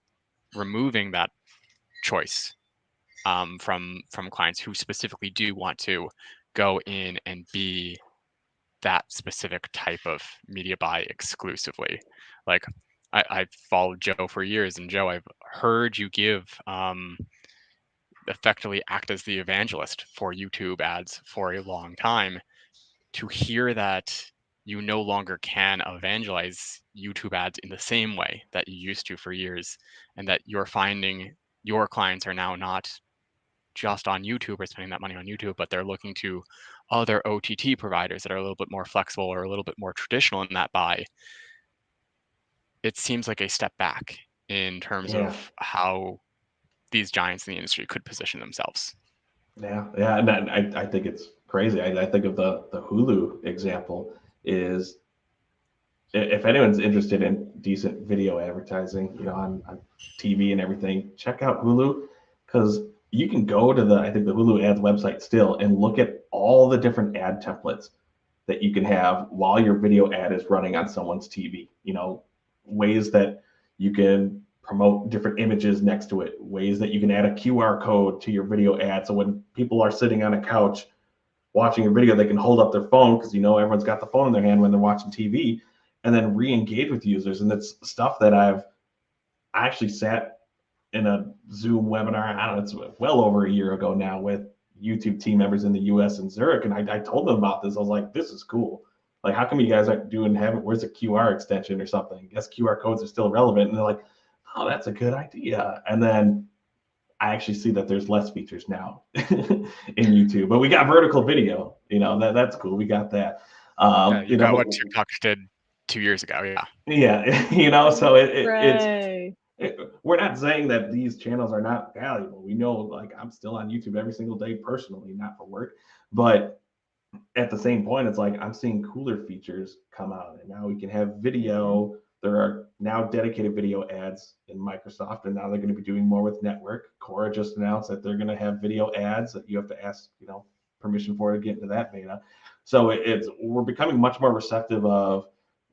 removing that choice from clients who specifically do want to go in and be that specific type of media buy exclusively. Like, I've followed Joe for years, and Joe, I've heard you give effectively act as the evangelist for YouTube ads for a long time. To hear that you no longer can evangelize YouTube ads in the same way that you used to for years, and that you're finding your clients are now not just on YouTube or spending that money on YouTube, but they're looking to other OTT providers that are a little bit more flexible or a little bit more traditional in that buy. It seems like a step back in terms of how these giants in the industry could position themselves. Yeah, and I think it's crazy. I think of the Hulu example is, if anyone's interested in decent video advertising, on TV and everything, check out Hulu, because you can go to I think the Hulu ads website still and look at all the different ad templates that you can have while your video ad is running on someone's TV. Ways that you can promote different images next to it, ways that you can add a QR code to your video ad. So when people are sitting on a couch watching a video, they can hold up their phone, because everyone's got the phone in their hand when they're watching TV, and then re-engage with users. And that's stuff that I actually sat in a Zoom webinar, I don't know, it's well over a year ago now, with YouTube team members in the US and Zurich. And I told them about this. I was like, this is cool. Like, how come you guys aren't where's a QR extension or something? I guess QR codes are still relevant. And they're like, oh, that's a good idea. And then I actually see that there's less features now in YouTube, but we got vertical video, that's cool. We got that. You got what TikTok did 2 years ago. Yeah. So Right. we're not saying that these channels are not valuable. We know, like, I'm still on YouTube every single day personally, not for work, but at the same point, it's like I'm seeing cooler features come out, and now we can have video. There are now dedicated video ads in Microsoft, and now they're going to be doing more with network. Quora just announced that they're going to have video ads that you have to ask, permission for to get into that beta. So we're becoming much more receptive of.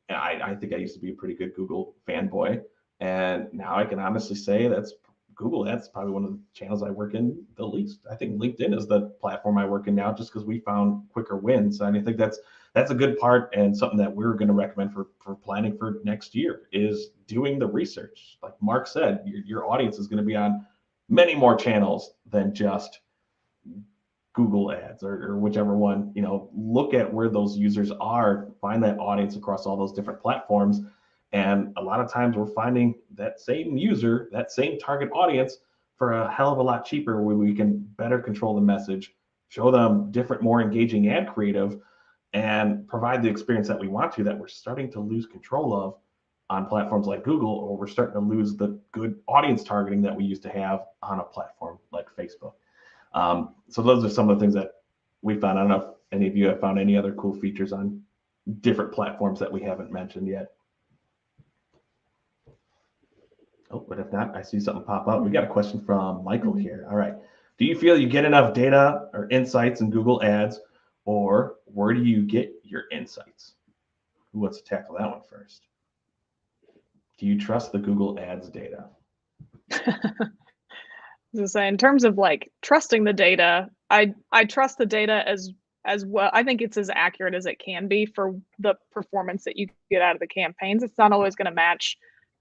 I think I used to be a pretty good Google fanboy, and now I can honestly say that's Google. That's probably one of the channels I work in the least. I think LinkedIn is the platform I work in now, just because we found quicker wins. And I think that's a good part, and something that we're going to recommend for planning for next year is doing the research. Like Mark said, your audience is going to be on many more channels than just Google ads or whichever one. Look at where those users are, find that audience across all those different platforms. And a lot of times we're finding that same user, that same target audience, for a hell of a lot cheaper, where we can better control the message, show them different, more engaging ad creative, and provide the experience that we want to, that we're starting to lose control of on platforms like Google, or we're starting to lose the good audience targeting that we used to have on a platform like Facebook. So those are some of the things that we found. I don't know if any of you have found any other cool features on different platforms that we haven't mentioned yet. Oh, but if not, I see something pop up. We got a question from Michael here. All right. Do you feel you get enough data or insights in Google Ads, or where do you get your insights? Who wants to tackle that one first? Do you trust the Google Ads data? So in terms of like trusting the data, I trust the data as well. I think it's as accurate as it can be for the performance that you get out of the campaigns. It's not always going to match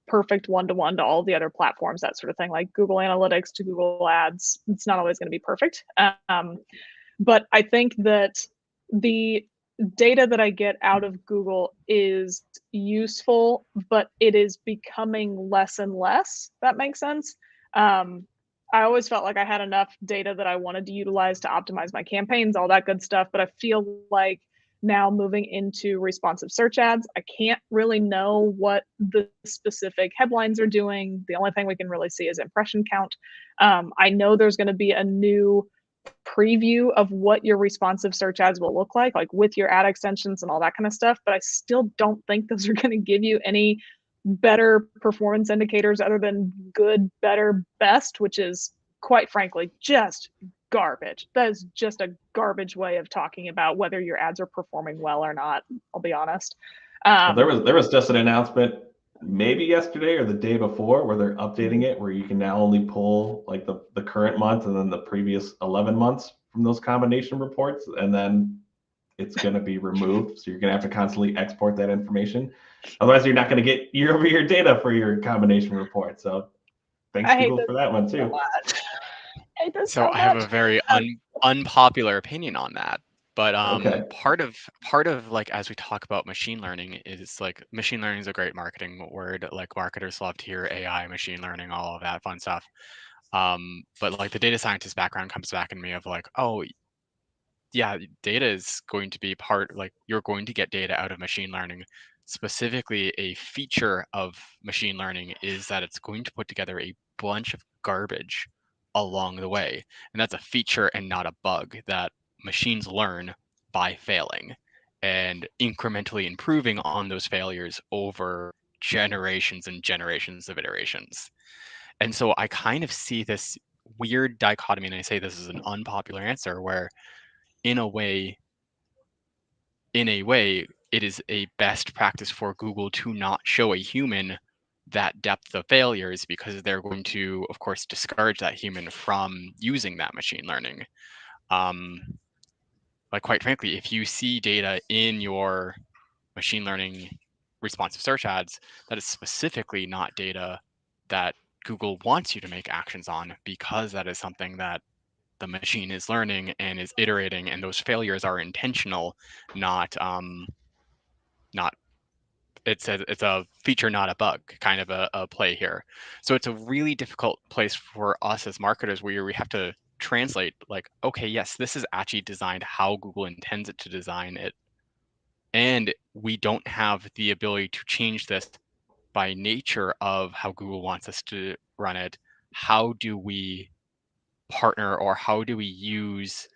perfect one-to-one to all the other platforms, that sort of thing, like Google Analytics to Google Ads. It's not always going to be perfect. But I think that the data that I get out of Google is useful, but it is becoming less and less. That makes sense. I always felt like I had enough data that I wanted to utilize to optimize my campaigns, all that good stuff. But I feel like now moving into responsive search ads, I can't really know what the specific headlines are doing. The only thing we can really see is impression count. I know there's going to be a new preview of what your responsive search ads will look like with your ad extensions and all that kind of stuff. But I still don't think those are going to give you any better performance indicators other than good, better, best, which is quite frankly just garbage. That is just a garbage way of talking about whether your ads are performing well or not. I'll be honest. Well, there was just an announcement maybe yesterday or the day before where they're updating it, where you can now only pull like the current month and then the previous 11 months from those combination reports, and then it's going to be removed. So you're going to have to constantly export that information. Otherwise, you're not going to get year-over-year data for your combination report. So thanks, Google, for that one too. So I have a very unpopular opinion on that. But Okay. part of like, as we talk about machine learning, is like machine learning is a great marketing word. Like marketers love to hear AI, machine learning, all of that fun stuff. But like the data scientist background comes back in me of like, oh yeah, data is going to be part, like you're going to get data out of machine learning. Specifically, a feature of machine learning is that it's going to put together a bunch of garbage along the way. And that's a feature and not a bug, that machines learn by failing and incrementally improving on those failures over generations and generations of iterations. And so I kind of see this weird dichotomy, and I say this is an unpopular answer, where in a way, it is a best practice for Google to not show a human that depth of failures, because they're going to, of course, discourage that human from using that machine learning. Like quite frankly, if you see data in your machine learning responsive search ads that is specifically not data that Google wants you to make actions on, because that is something that the machine is learning and is iterating, and those failures are intentional, not it's a feature, not a bug, kind of a play here. So it's a really difficult place for us as marketers, where we have to translate, like, okay, yes, this is actually designed how Google intends it to design it, and we don't have the ability to change this by nature of how Google wants us to run it. How do we partner, or how do we use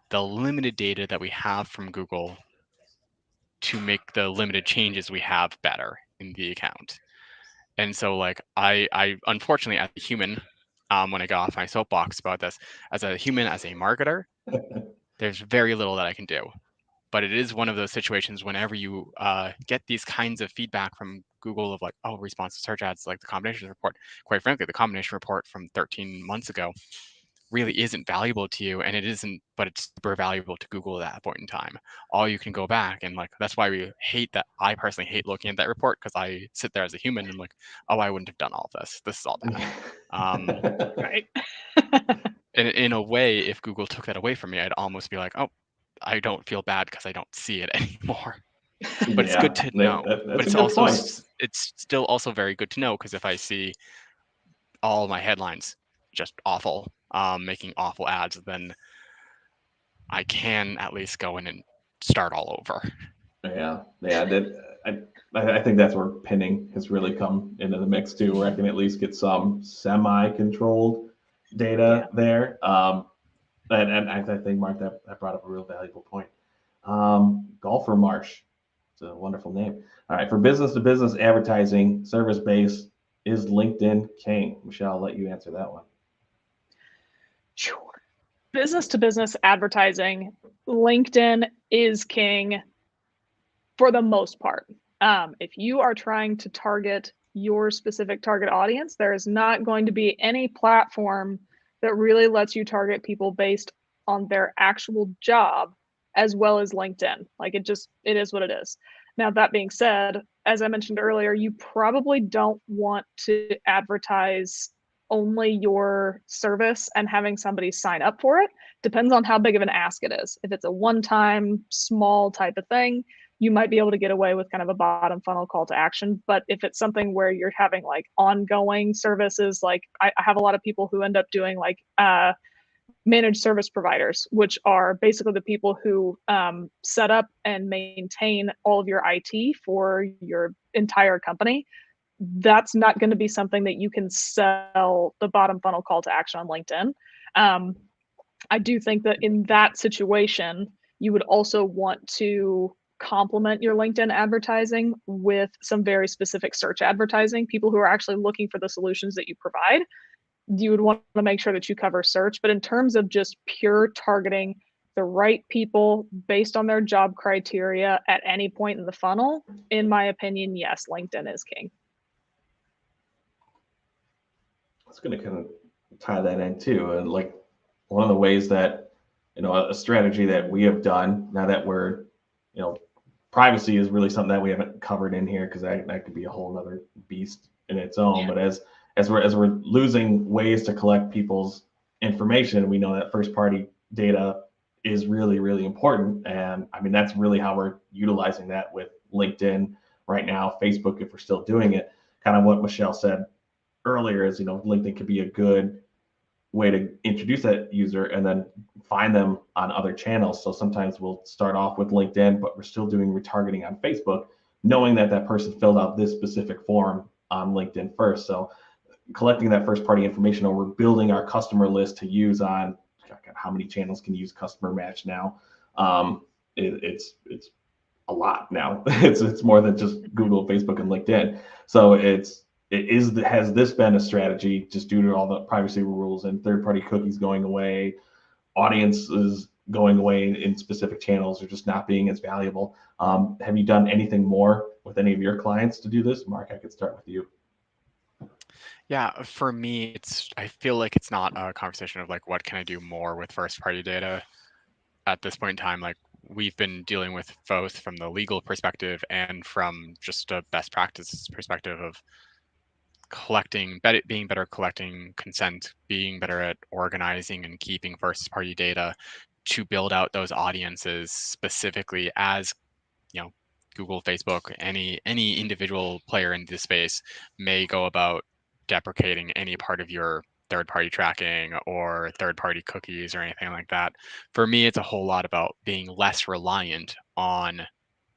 the limited data that we have from Google to make the limited changes we have better in the account? And so like I unfortunately, as a human, when I got off my soapbox about this, as a human, as a marketer, there's very little that I can do. But it is one of those situations whenever you get these kinds of feedback from Google of like, oh, responsive search ads, like the combination report. Quite frankly, the combination report from 13 months ago really isn't valuable to you, and it isn't, but it's super valuable to Google at that point in time. All you can go back and like, that's why we hate that. I personally hate looking at that report, because I sit there as a human and like, oh, I wouldn't have done all of this. This is all bad. Right. And in a way, if Google took that away from me, I'd almost be like, oh, I don't feel bad because I don't see it anymore. But it's good to know. But it's also it's still also very good to know, because if I see all my headlines just awful, making awful ads, then I can at least go in and start all over. Yeah, I think that's where pinning has really come into the mix too, where I can at least get some semi-controlled data there. And I think Mark, that brought up a real valuable point. Golfer Marsh, it's a wonderful name. All right, for business to business advertising, service based, is LinkedIn king? Michelle, I'll let you answer that one. Sure. Business to business advertising, LinkedIn is king for the most part. If you are trying to target your specific target audience, there is not going to be any platform that really lets you target people based on their actual job as well as LinkedIn. Like it is what it is. Now, that being said, as I mentioned earlier, you probably don't want to advertise only your service and having somebody sign up for it. Depends on how big of an ask it is. If it's a one-time small type of thing, you might be able to get away with kind of a bottom funnel call to action. But if it's something where you're having like ongoing services, like I have a lot of people who end up doing like managed service providers, which are basically the people who set up and maintain all of your IT for your entire company. That's not going to be something that you can sell the bottom funnel call to action on LinkedIn. I do think that in that situation, you would also want to complement your LinkedIn advertising with some very specific search advertising. People who are actually looking for the solutions that you provide, you would want to make sure that you cover search. But in terms of just pure targeting the right people based on their job criteria at any point in the funnel, in my opinion, yes, LinkedIn is king. I was going to kind of tie that in too. And like one of the ways that, a strategy that we have done now that we're, privacy is really something that we haven't covered in here because that could be a whole other beast in its own. But as we're losing ways to collect people's information, we know that first party data is really, really important. And I mean, that's really how we're utilizing that with LinkedIn right now, Facebook, if we're still doing it. Kind of what Michelle said earlier is, LinkedIn could be a good way to introduce that user and then find them on other channels. So sometimes we'll start off with LinkedIn, but we're still doing retargeting on Facebook, knowing that that person filled out this specific form on LinkedIn first. So collecting that first party information, or we're building our customer list to use on how many channels can use customer match now. It's a lot now. It's more than just Google, Facebook, and LinkedIn. So has this been a strategy just due to all the privacy rules and third-party cookies going away, audiences going away in specific channels or just not being as valuable? Have you done anything more with any of your clients to do this? Mark, I could start with you. Yeah, for me, I feel like it's not a conversation of like, what can I do more with first party data at this point in time? Like we've been dealing with both from the legal perspective and from just a best practices perspective of being better collecting consent, being better at organizing and keeping first party data to build out those audiences specifically as, Google, Facebook, any individual player in this space may go about deprecating any part of your third party tracking or third party cookies or anything like that. For me, it's a whole lot about being less reliant on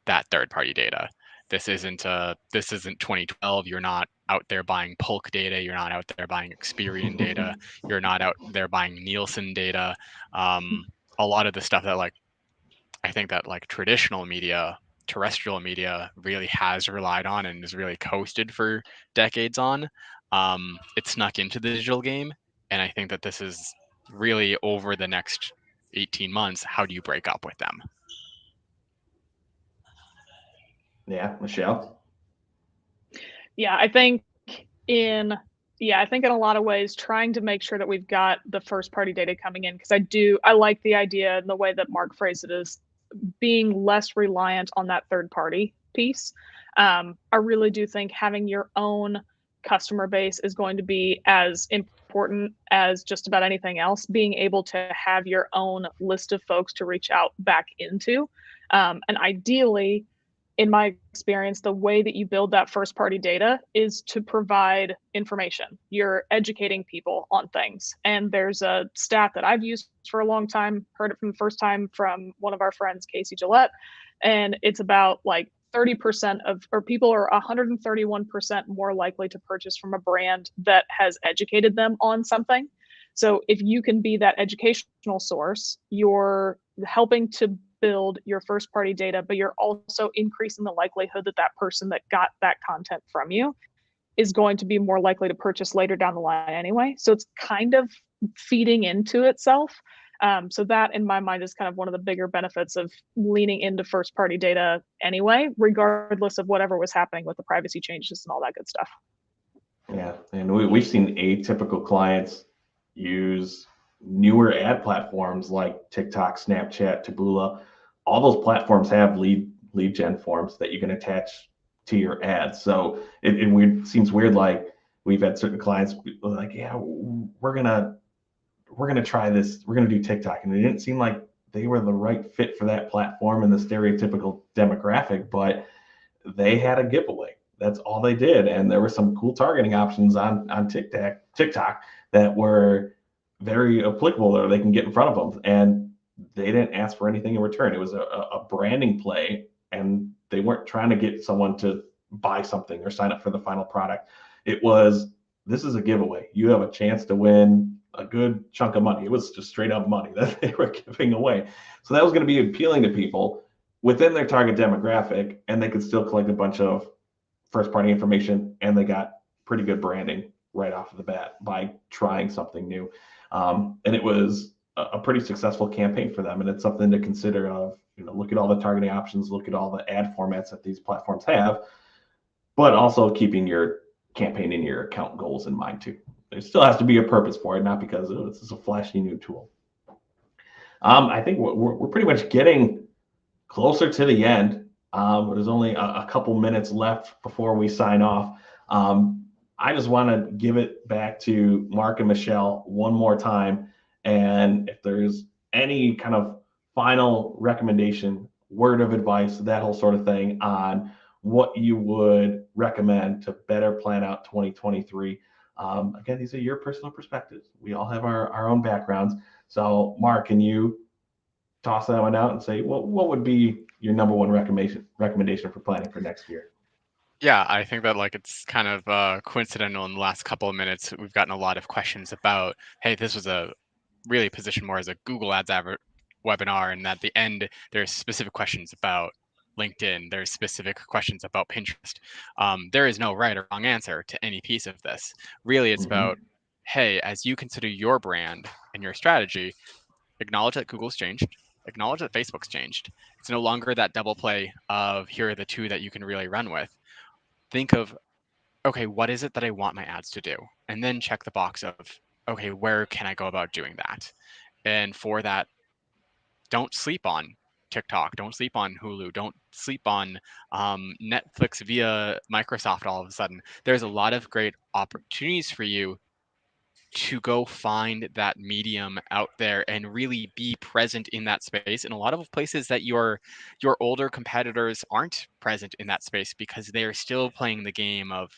that third party data. This isn't 2012. You're not out there buying Polk data. You're not out there buying Experian data. You're not out there buying Nielsen data. A lot of the stuff that I think that traditional media, terrestrial media really has relied on and has really coasted for decades on. It snuck into the digital game. And I think that this is really over the next 18 months, how do you break up with them? Yeah, Michelle. I think in a lot of ways trying to make sure that we've got the first party data coming in, because I like the idea and the way that Mark phrased it is being less reliant on that third party piece. I really do think having your own customer base is going to be as important as just about anything else. Being able to have your own list of folks to reach out back into, and ideally in my experience, the way that you build that first party data is to provide information. You're educating people on things. And there's a stat that I've used for a long time, heard it from the first time from one of our friends, Casey Gillette. And it's about like 30% or people are 131% more likely to purchase from a brand that has educated them on something. So if you can be that educational source, you're helping to build your first party data, but you're also increasing the likelihood that that person that got that content from you is going to be more likely to purchase later down the line anyway. So it's kind of feeding into itself. So that, in my mind, is kind of one of the bigger benefits of leaning into first party data anyway, regardless of whatever was happening with the privacy changes and all that good stuff. Yeah, and we've seen atypical clients use newer ad platforms like TikTok, Snapchat, Taboola. All those platforms have lead gen forms that you can attach to your ads. So it seems weird. Like we've had certain clients like, yeah, we're gonna try this. We're gonna do TikTok, and it didn't seem like they were the right fit for that platform and the stereotypical demographic, but they had a giveaway. That's all they did, and there were some cool targeting options on TikTok that were very applicable, or they can get in front of them, and they didn't ask for anything in return. It was a branding play, and they weren't trying to get someone to buy something or sign up for the final product. It was, this is a giveaway. You have a chance to win a good chunk of money. It was just straight up money that they were giving away. So that was going to be appealing to people within their target demographic, and they could still collect a bunch of first party information, and they got pretty good branding right off of the bat by trying something new. And it was a pretty successful campaign for them. And it's something to consider of, look at all the targeting options, look at all the ad formats that these platforms have, but also keeping your campaign and your account goals in mind too. There still has to be a purpose for it, not because it's a flashy new tool. I think we're pretty much getting closer to the end. There's only a couple minutes left before we sign off. I just want to give it back to Mark and Michelle one more time. And if there's any kind of final recommendation, word of advice, that whole sort of thing on what you would recommend to better plan out 2023. Again, these are your personal perspectives. We all have our own backgrounds. So Mark, can you toss that one out and say, what would be your number one recommendation for planning for next year? Yeah, I think that it's kind of coincidental in the last couple of minutes. We've gotten a lot of questions about, hey, this was a really positioned more as a Google Ads webinar, and at the end, there's specific questions about LinkedIn. There's specific questions about Pinterest. There is no right or wrong answer to any piece of this. Really, it's about, hey, as you consider your brand and your strategy, acknowledge that Google's changed, acknowledge that Facebook's changed. It's no longer that double play of here are the two that you can really run with. Think of, okay, what is it that I want my ads to do? And then check the box of, okay, where can I go about doing that? And for that, don't sleep on TikTok, don't sleep on Hulu, don't sleep on Netflix via Microsoft all of a sudden. There's a lot of great opportunities for you to go find that medium out there and really be present in that space in a lot of places that your older competitors aren't present in that space because they're still playing the game of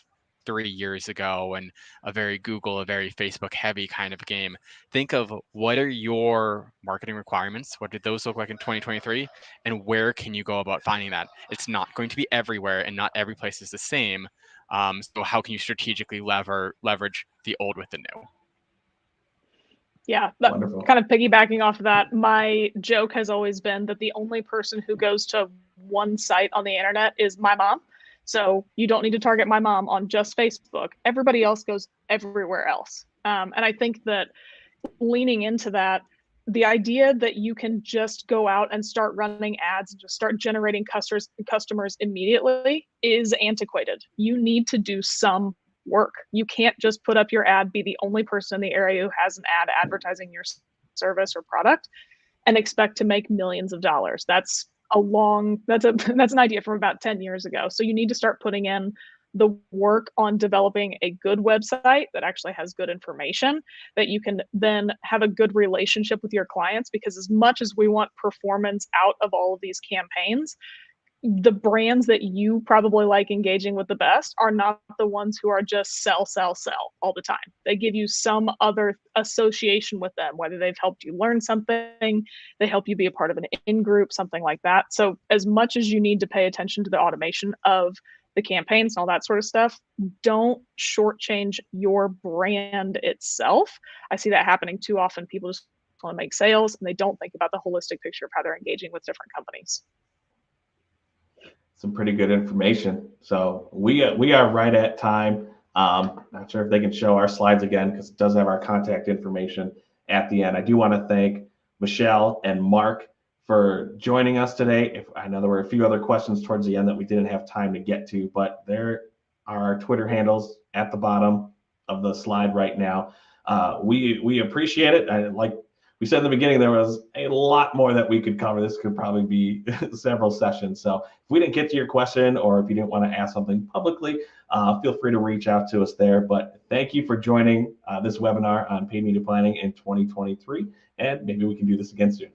3 years ago and a very Google, a very Facebook heavy kind of game. Think of what are your marketing requirements? What did those look like in 2023? And where can you go about finding that? It's not going to be everywhere and not every place is the same. So how can you strategically leverage the old with the new? Yeah, Wonderful. Kind of piggybacking off of that, my joke has always been that the only person who goes to one site on the internet is my mom. So you don't need to target my mom on just Facebook. Everybody else goes everywhere else. And I think that leaning into that, the idea that you can just go out and start running ads and just start generating customers immediately is antiquated. You need to do some work. You can't just put up your ad, be the only person in the area who has an ad advertising your service or product, and expect to make millions of dollars. That's an idea from about 10 years ago. So you need to start putting in the work on developing a good website that actually has good information that you can then have a good relationship with your clients, because as much as we want performance out of all of these campaigns, the brands that you probably like engaging with the best are not the ones who are just sell all the time. They give you some other association with them, whether they've helped you learn something, they help you be a part of an in-group, something like that. So as much as you need to pay attention to the automation of the campaigns and all that sort of stuff, don't shortchange your brand itself. I see that happening too often. People just want to make sales and they don't think about the holistic picture of how they're engaging with different companies. Some pretty good information. So we are right at time. Not sure if they can show our slides again because it does have our contact information at the end. I do want to thank Michelle and Mark for joining us today. I know there were a few other questions towards the end that we didn't have time to get to, but there are our Twitter handles at the bottom of the slide right now. We appreciate it. Like we said in the beginning, there was a lot more that we could cover. This could probably be several sessions. So if we didn't get to your question or if you didn't want to ask something publicly, feel free to reach out to us there. But thank you for joining this webinar on paid media planning in 2023. And maybe we can do this again soon.